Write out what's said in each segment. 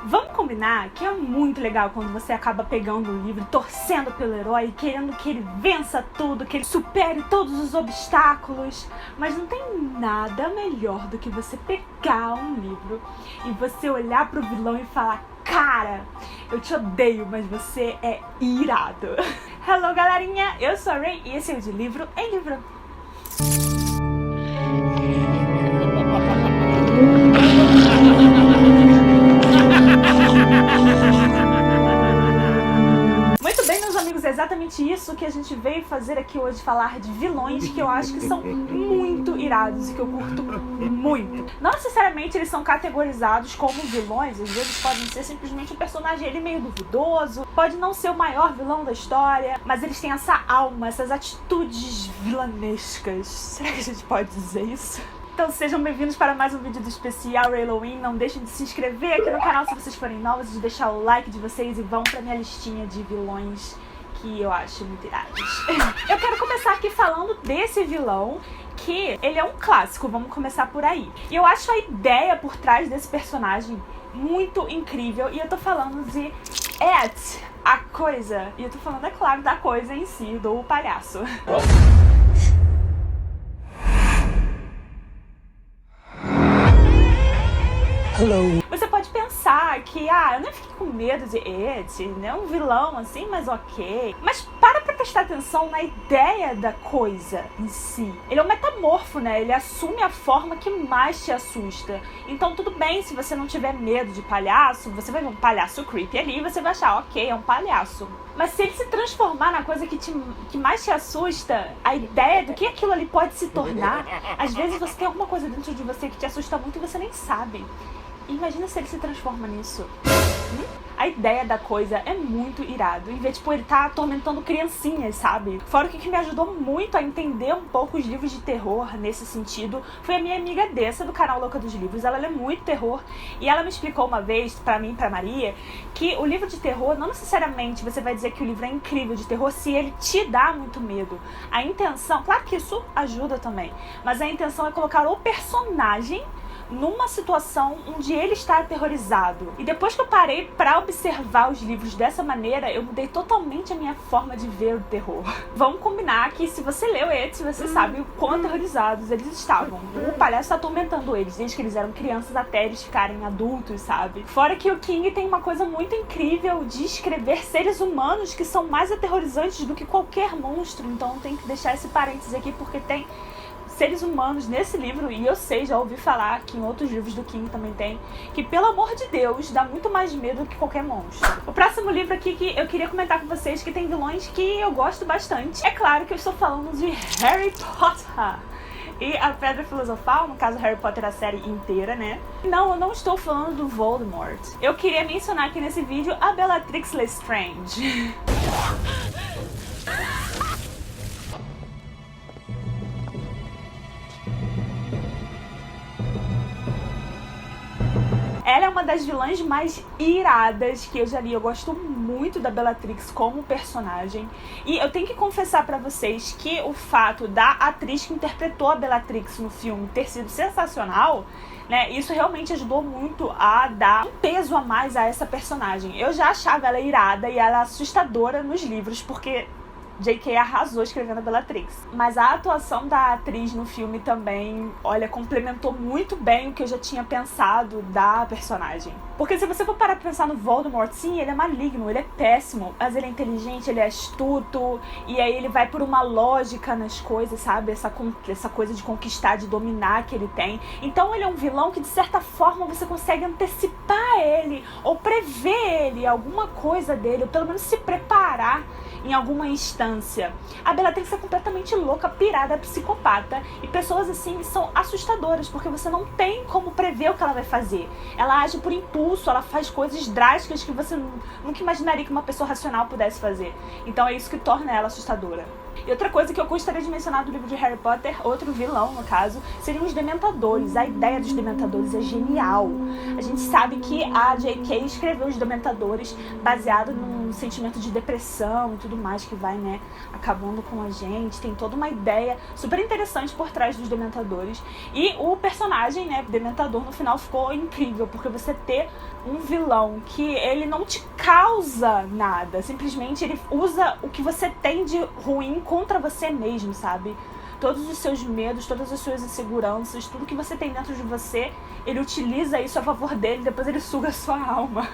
Vamos combinar que é muito legal quando você acaba pegando um livro, torcendo pelo herói, querendo que ele vença tudo, que ele supere todos os obstáculos. Mas não tem nada melhor do que você pegar um livro e você olhar pro vilão e falar: cara, eu te odeio, mas você é irado. Hello, galerinha, eu sou a Ray e esse é o De Livro em Livro. Muito bem, meus amigos, é exatamente isso que a gente veio fazer aqui hoje, falar de vilões que eu acho que são muito irados e que eu curto muito. Não necessariamente eles são categorizados como vilões, às vezes podem ser simplesmente um personagem ele meio duvidoso, pode não ser o maior vilão da história, mas eles têm essa alma, essas atitudes vilanescas. Será que a gente pode dizer isso? Então sejam bem-vindos para mais um vídeo do especial Halloween. Não deixem de se inscrever aqui no canal se vocês forem novos, de deixar o like de vocês e vão pra minha listinha de vilões que eu acho muito irados. Eu quero começar aqui falando desse vilão, que ele é um clássico, vamos começar por aí. E eu acho a ideia por trás desse personagem muito incrível, e eu tô falando de It, a Coisa. E eu tô falando, é claro, da coisa em si, do palhaço. Hello. Você pode pensar que, eu nem fiquei com medo de It, né? Um vilão assim, mas ok. Mas para prestar atenção na ideia da coisa em si. Ele é um metamorfo, né? Ele assume a forma que mais te assusta. Então tudo bem se você não tiver medo de palhaço, você vai ver um palhaço creepy ali e você vai achar, ok, é um palhaço. Mas se ele se transformar na coisa que mais te assusta, a ideia do que aquilo ali pode se tornar, às vezes você tem alguma coisa dentro de você que te assusta muito e você nem sabe. Imagina se ele se transforma nisso. A ideia da coisa é muito irado. Em vez, tipo, ele tá atormentando criancinhas, sabe? Fora o que me ajudou muito a entender um pouco os livros de terror nesse sentido foi a minha amiga Dessa, do canal Louca dos Livros. Ela lê muito terror e ela me explicou uma vez, pra mim e pra Maria, que o livro de terror, não necessariamente você vai dizer que o livro é incrível de terror se ele te dá muito medo. A intenção, claro que isso ajuda também, mas a intenção é colocar o personagem numa situação onde ele está aterrorizado. E depois que eu parei pra observar os livros dessa maneira, eu mudei totalmente a minha forma de ver o terror. Vamos combinar que se você leu It, você sabe o quão aterrorizados eles estavam. O palhaço está atormentando eles desde que eles eram crianças até eles ficarem adultos, sabe? Fora que o King tem uma coisa muito incrível de escrever seres humanos que são mais aterrorizantes do que qualquer monstro. Então tem que deixar esse parênteses aqui porque tem seres humanos nesse livro, e eu sei, já ouvi falar que em outros livros do King também tem, que pelo amor de Deus, dá muito mais medo que qualquer monstro. O próximo livro aqui que eu queria comentar com vocês, que tem vilões que eu gosto bastante. É claro que eu estou falando de Harry Potter e a Pedra Filosofal, no caso Harry Potter a série inteira, né? Não, eu não estou falando do Voldemort. Eu queria mencionar aqui nesse vídeo a Bellatrix Lestrange. Ela é uma das vilãs mais iradas que eu já li. Eu gosto muito da Bellatrix como personagem. E eu tenho que confessar pra vocês que o fato da atriz que interpretou a Bellatrix no filme ter sido sensacional, né, isso realmente ajudou muito a dar um peso a mais a essa personagem. Eu já achava ela irada e ela assustadora nos livros, porque J.K. arrasou escrevendo a Bellatrix. Mas a atuação da atriz no filme também, olha, complementou muito bem o que eu já tinha pensado da personagem. Porque se você for parar pra pensar no Voldemort, sim, ele é maligno, ele é péssimo, mas ele é inteligente, ele é astuto, e aí ele vai por uma lógica nas coisas, sabe? Essa coisa de conquistar, de dominar que ele tem. Então ele é um vilão que, de certa forma, você consegue antecipar ele, ou prever ele, alguma coisa dele, ou pelo menos se preparar em alguma instância. A Bellatrix é completamente louca, pirada, psicopata, e pessoas assim são assustadoras, porque você não tem como prever o que ela vai fazer. Ela age por impulso, ela faz coisas drásticas que você nunca imaginaria que uma pessoa racional pudesse fazer. Então é isso que torna ela assustadora. E outra coisa que eu gostaria de mencionar do livro de Harry Potter, outro vilão no caso, seriam os Dementadores. A ideia dos Dementadores é genial. A gente sabe que a J.K. escreveu os Dementadores baseado num sentimento de depressão e tudo mais que vai, né, acabando com a gente. Tem toda uma ideia super interessante por trás dos Dementadores. E o personagem, né, Dementador, no final ficou incrível, porque você ter um vilão que ele não te causa nada, simplesmente ele usa o que você tem de ruim contra você mesmo, sabe? Todos os seus medos, todas as suas inseguranças, tudo que você tem dentro de você, ele utiliza isso a favor dele, depois ele suga a sua alma.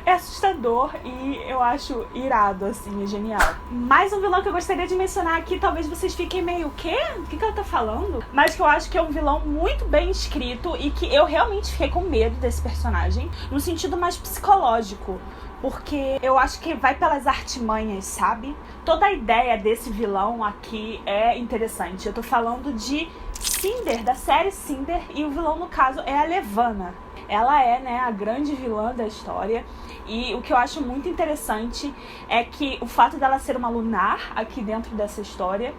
É assustador e eu acho irado, assim, é genial. Mais um vilão que eu gostaria de mencionar aqui, talvez vocês fiquem meio, o quê? O que ela tá falando? Mas que eu acho que é um vilão muito bem escrito e que eu realmente fiquei com medo desse personagem, no sentido mais psicológico. Porque eu acho que vai pelas artimanhas, sabe? Toda a ideia desse vilão aqui é interessante. Eu tô falando de Cinder, da série Cinder, e o vilão, no caso, é a Levana. Ela é, né, a grande vilã da história. E o que eu acho muito interessante é que o fato dela ser uma lunar aqui dentro dessa história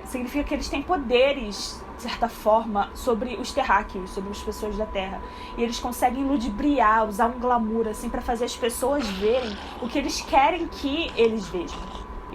significa que eles têm poderes, de certa forma, sobre os terráqueos, sobre as pessoas da Terra. E eles conseguem ludibriar, usar um glamour, assim, pra fazer as pessoas verem o que eles querem que eles vejam.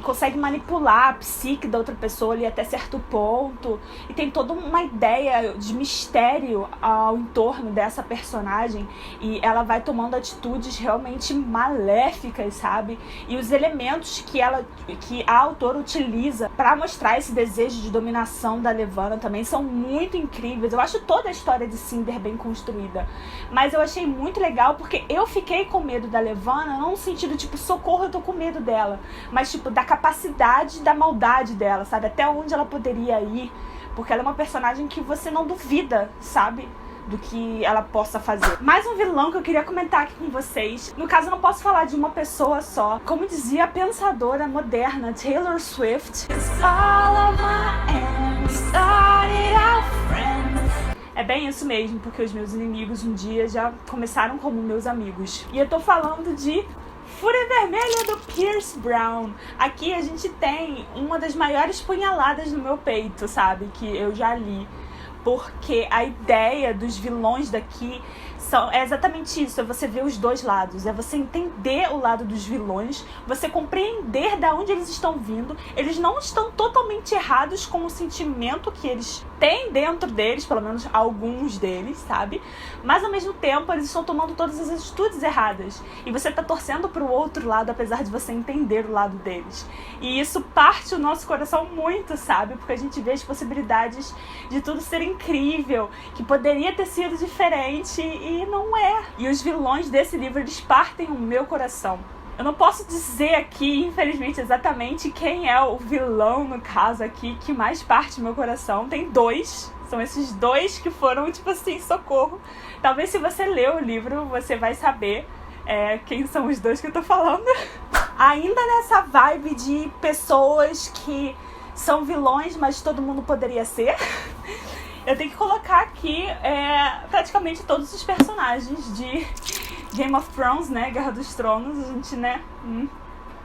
Consegue manipular a psique da outra pessoa ali até certo ponto. E tem toda uma ideia de mistério ao entorno dessa personagem. E ela vai tomando atitudes realmente maléficas, sabe? E os elementos que a autora utiliza para mostrar esse desejo de dominação da Levana também são muito incríveis. Eu acho toda a história de Cinder bem construída. Mas eu achei muito legal porque eu fiquei com medo da Levana, não no sentido tipo, socorro, eu tô com medo dela. Mas tipo, da capacidade da maldade dela, sabe? Até onde ela poderia ir. Porque ela é uma personagem que você não duvida, sabe? Do que ela possa fazer. Mais um vilão que eu queria comentar aqui com vocês. No caso, eu não posso falar de uma pessoa só. Como dizia a pensadora moderna Taylor Swift, é bem isso mesmo, porque os meus inimigos um dia já começaram como meus amigos. E eu tô falando de Fúria Vermelha do Pierce Brown. Aqui a gente tem uma das maiores punhaladas no meu peito, sabe? Que eu já li. Porque a ideia dos vilões daqui é exatamente isso, é você ver os dois lados, é você entender o lado dos vilões, você compreender de onde eles estão vindo. Eles não estão totalmente errados com o sentimento que eles têm dentro deles, pelo menos alguns deles, sabe? Mas ao mesmo tempo eles estão tomando todas as atitudes erradas e você tá torcendo pro outro lado, apesar de você entender o lado deles. E isso parte o nosso coração muito, sabe? Porque a gente vê as possibilidades de tudo ser incrível, que poderia ter sido diferente e não é. E os vilões desse livro, eles partem o meu coração. Eu não posso dizer aqui, infelizmente, exatamente quem é o vilão, no caso aqui, que mais parte do meu coração. Tem dois. São esses dois que foram, tipo assim, socorro. Talvez se você ler o livro, você vai saber quem são os dois que eu tô falando. Ainda nessa vibe de pessoas que são vilões, mas todo mundo poderia ser, eu tenho que colocar aqui praticamente todos os personagens de Game of Thrones, né? Guerra dos Tronos, a gente, né?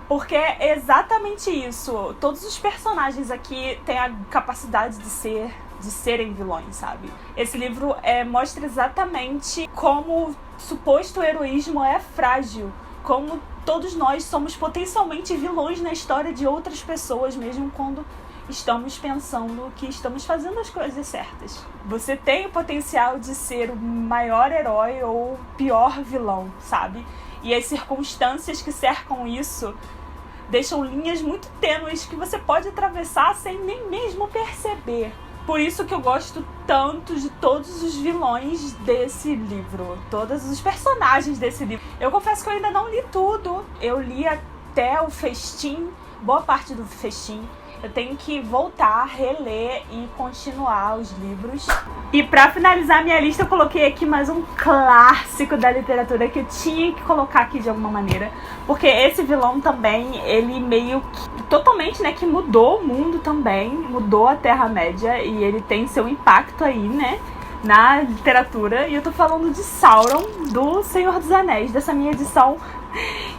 Porque é exatamente isso. Todos os personagens aqui têm a capacidade de serem vilões, sabe? Esse livro mostra exatamente como o suposto heroísmo é frágil. Como todos nós somos potencialmente vilões na história de outras pessoas, mesmo quando estamos pensando que estamos fazendo as coisas certas. Você tem o potencial de ser o maior herói ou o pior vilão, sabe? E as circunstâncias que cercam isso deixam linhas muito tênues que você pode atravessar sem nem mesmo perceber. Por isso que eu gosto tanto de todos os vilões desse livro, todos os personagens desse livro. Eu confesso que eu ainda não li tudo. Eu li até o festim, boa parte do festim. Eu tenho que voltar, reler e continuar os livros. E pra finalizar minha lista, eu coloquei aqui mais um clássico da literatura que eu tinha que colocar aqui de alguma maneira. Porque esse vilão também, ele meio que totalmente, né, que mudou o mundo também, mudou a Terra-média e ele tem seu impacto aí, né, na literatura. E eu tô falando de Sauron, do Senhor dos Anéis, dessa minha edição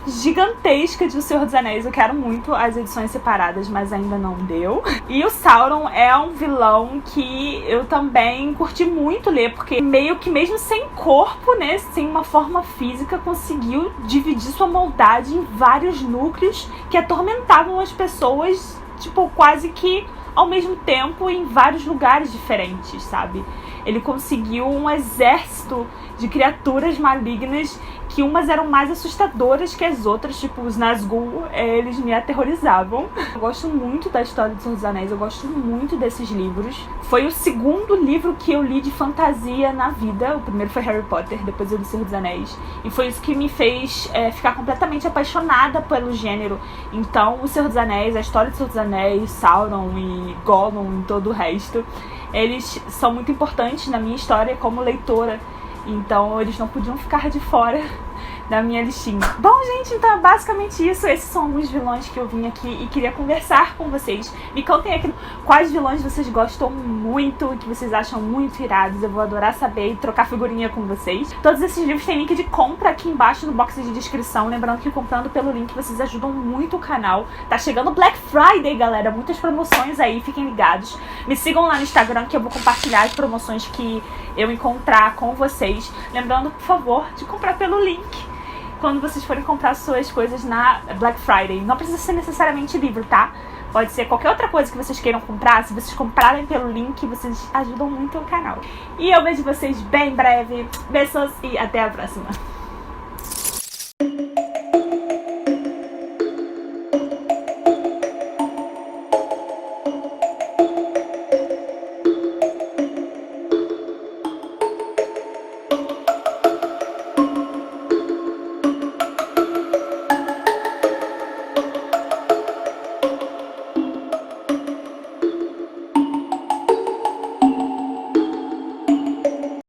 gigantesca de O Senhor dos Anéis. Eu quero muito as edições separadas, mas ainda não deu. E o Sauron é um vilão que eu também curti muito ler, porque meio que mesmo sem corpo, né, sem uma forma física, conseguiu dividir sua maldade em vários núcleos que atormentavam as pessoas, tipo, quase que ao mesmo tempo em vários lugares diferentes, sabe? Ele conseguiu um exército de criaturas malignas que umas eram mais assustadoras que as outras, tipo os Nazgûl, eles me aterrorizavam. Eu gosto muito da história do Senhor dos Anéis, eu gosto muito desses livros. Foi o segundo livro que eu li de fantasia na vida. O primeiro foi Harry Potter, depois eu li Senhor dos Anéis. E foi isso que me fez ficar completamente apaixonada pelo gênero. Então, o Senhor dos Anéis, a história do Senhor dos Anéis, Sauron e Gollum e todo o resto, eles são muito importantes na minha história como leitora. Então, eles não podiam ficar de fora da minha listinha. Bom, gente, então é basicamente isso. Esses são alguns vilões que eu vim aqui e queria conversar com vocês. Me contem aqui quais vilões vocês gostam muito, que vocês acham muito irados. Eu vou adorar saber e trocar figurinha com vocês. Todos esses livros têm link de compra aqui embaixo no box de descrição. Lembrando que comprando pelo link vocês ajudam muito o canal. Tá chegando Black Friday, galera. Muitas promoções aí, fiquem ligados. Me sigam lá no Instagram que eu vou compartilhar as promoções que eu encontrar com vocês. Lembrando, por favor, de comprar pelo link quando vocês forem comprar suas coisas na Black Friday. Não precisa ser necessariamente livro, tá? Pode ser qualquer outra coisa que vocês queiram comprar. Se vocês comprarem pelo link, vocês ajudam muito o canal. E eu vejo vocês bem em breve. Beijos e até a próxima.